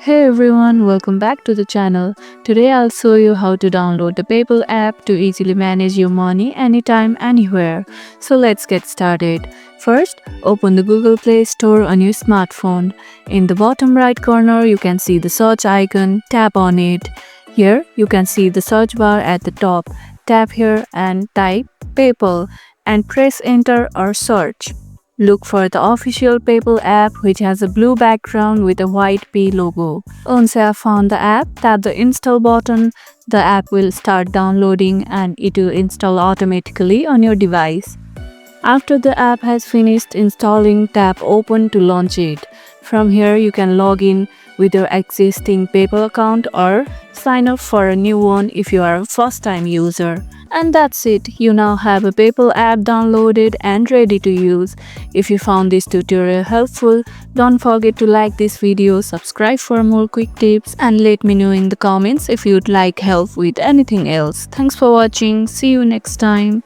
Hey everyone, welcome back to the channel. Today I'll show you how to download the PayPal app to easily manage your money anytime, anywhere. So let's get started. First, open the Google Play Store on your smartphone. In the bottom right corner, you can see the search icon. Tap on it. Here, you can see the search bar at the top. Tap here and type PayPal and press enter or search. Look for the official PayPal app which has a blue background with a white P logo. Once you have found the app, tap the install button. The app will start downloading and it will install automatically on your device. After the app has finished installing, tap open to launch it. From here you can log in with your existing PayPal account or sign up for a new one if you are a first-time user. And that's it, you now have a PayPal app downloaded and ready to use. If you found this tutorial helpful, don't forget to like this video, subscribe for more quick tips and let me know in the comments if you'd like help with anything else. Thanks for watching, see you next time.